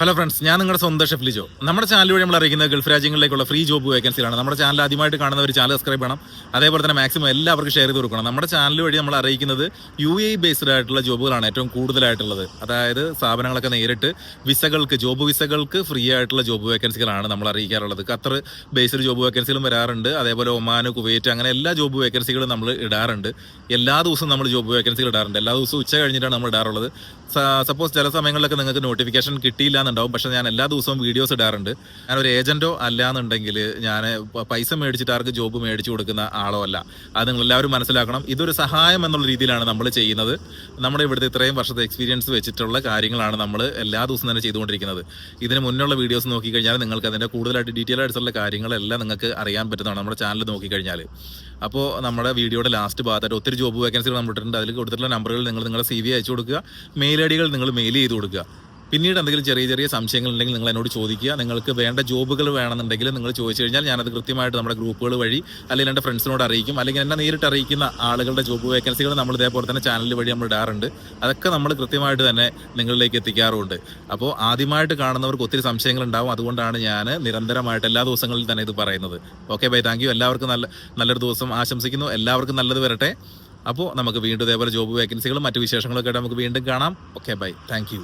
Hello friends, ഞാൻ നിങ്ങളുടെ സ്വന്തം ഷെഫ് ലിജോ. നമ്മുടെ ചാനൽ വഴി നമ്മൾ അറിയിക്കുന്നത് ഗൾഫ് രാജ്യങ്ങളിലേക്കുള്ള ഫ്രീ ജോബ് വേക്കൻസികളാണ്. നമ്മുടെ ചാനൽ ആദ്യമായിട്ട് കാണുന്നവർ ചാനൽ സബ്സ്ക്രൈബ് ചെയ്യണം. അതേപോലെ തന്നെ മാക്സിമം എല്ലാവർക്കും ഷെയർ ചെയ്ത് കൊടുക്കണം. നമ്മുടെ ചാനൽ വഴി നമ്മൾ അറിയിക്കുന്നത് UAE ബേസ്ഡ് ആയിട്ടുള്ള ജോബുകളാണ് ഏറ്റവും കൂടുതലായിട്ടുള്ളത്. അതായത് സ്ഥാപനങ്ങളൊക്കെ നേരിട്ട് ജോബ് വിസകൾക്ക് ഫ്രീ ആയിട്ടുള്ള ജോബ് വേക്കൻസികളാണ് നമ്മൾ അറിയിക്കാറുള്ളത്. ഖത്തർ ബേസ്ഡ് ജോബ് വേക്കൻസികളും വരാറുണ്ട്. അതേപോലെ ഒമാൻ, കുവൈറ്റ്, അങ്ങനെ എല്ലാ ജോബ് വേക്കൻസികളും നമ്മൾ ഇടാറുണ്ട്. എല്ലാ ദിവസവും നമ്മൾ ജോബ് വേക്കൻസികൾ ഇടാറുണ്ട്. എല്ലാ ദിവസവും ഉച്ച കഴിഞ്ഞിട്ടാണ് നമ്മൾ ഇടാറുള്ളത്. സപ്പോസ് ചില സമയങ്ങളിലൊക്കെ നിങ്ങൾക്ക് നോട്ടിഫിക്കേഷൻ കിട്ടിയില്ല എന്നുണ്ടാവും. പക്ഷെ ഞാൻ എല്ലാ ദിവസവും വീഡിയോസ് ഇടാറുണ്ട്. ഞാനൊരു ഏജന്റോ അല്ലാന്നുണ്ടെങ്കിൽ ഞാൻ പൈസ മേടിച്ചിട്ട് ആർക്ക് ജോബ് മേടിച്ചു കൊടുക്കുന്ന ആളോ അല്ല. അത് നിങ്ങൾ എല്ലാവരും മനസ്സിലാക്കണം. ഇതൊരു സഹായം എന്നുള്ള രീതിയിലാണ് നമ്മൾ ചെയ്യുന്നത്. നമ്മുടെ ഇവിടുത്തെ ഇത്രയും വർഷത്തെ എക്സ്പീരിയൻസ് വെച്ചിട്ടുള്ള കാര്യങ്ങളാണ് നമ്മൾ എല്ലാ ദിവസവും തന്നെ ചെയ്തുകൊണ്ടിരിക്കുന്നത്. ഇതിന് മുന്നുള്ള വീഡിയോസ് നോക്കിക്കഴിഞ്ഞാൽ നിങ്ങൾക്ക് അതിൻ്റെ കൂടുതലായിട്ട് ഡീറ്റെയിൽ ആയിട്ടുള്ള കാര്യങ്ങളെല്ലാം നിങ്ങൾക്ക് അറിയാൻ പറ്റുന്നതാണ് നമ്മുടെ ചാനൽ നോക്കിക്കഴിഞ്ഞാൽ. അപ്പോൾ നമ്മുടെ വീഡിയോയുടെ ലാസ്റ്റ് ഭാഗത്തായിട്ട് ഒത്തിരി ജോബ് വേക്കൻസികൾ നമ്മൾ ഇട്ടിട്ടുണ്ട്. അതിൽ കൊടുത്തിട്ടുള്ള നമ്പറുകൾ നിങ്ങളുടെ CV അയച്ചു കൊടുക്കുക. മെയിൽ ഐഡികൾ നിങ്ങൾ മെയിൽ ചെയ്ത് കൊടുക്കുക. പിന്നീട് എന്തെങ്കിലും ചെറിയ സംശയങ്ങൾ ഉണ്ടെങ്കിൽ നിങ്ങൾ എന്നോട് ചോദിക്കുക. നിങ്ങൾക്ക് വേണ്ട ജോബുകൾ വേണമെന്നുണ്ടെങ്കിൽ നിങ്ങൾ ചോദിച്ചു കഴിഞ്ഞാൽ ഞാനത് കൃത്യമായിട്ട് നമ്മുടെ ഗ്രൂപ്പുകൾ വഴി അല്ലെങ്കിൽ എൻ്റെ ഫ്രണ്ട്സിനോട് അറിയിക്കും. അല്ലെങ്കിൽ എന്നെ നേരിട്ട് അറിയിക്കുന്ന ആളുകളുടെ ജോബ് വേക്കൻസികൾ നമ്മൾ ഇതേപോലെ തന്നെ ചാനൽ വഴി നമ്മൾ ഇടാറുണ്ട്. അതൊക്കെ നമ്മൾ കൃത്യമായിട്ട് തന്നെ നിങ്ങളിലേക്ക് എത്തിക്കാറുമുണ്ട്. അപ്പോൾ ആദ്യമായിട്ട് കാണുന്നവർക്ക് ഒത്തിരി സംശയങ്ങൾ ഉണ്ടാവും. അതുകൊണ്ടാണ് ഞാൻ നിരന്തരമായിട്ട് എല്ലാ ദിവസങ്ങളിലും തന്നെ ഇത് പറയുന്നത്. Okay bye, thank you. എല്ലാവർക്കും നല്ലൊരു ദിവസം ആശംസിക്കുന്നു. എല്ലാവർക്കും നല്ലത് വരട്ടെ. അപ്പോൾ നമുക്ക് വീണ്ടും ഇതേപോലെ ജോബ് വേക്കൻസികളും മറ്റു വിശേഷങ്ങളൊക്കെ ആയിട്ട് നമുക്ക് വീണ്ടും കാണാം. Okay bye, thank you.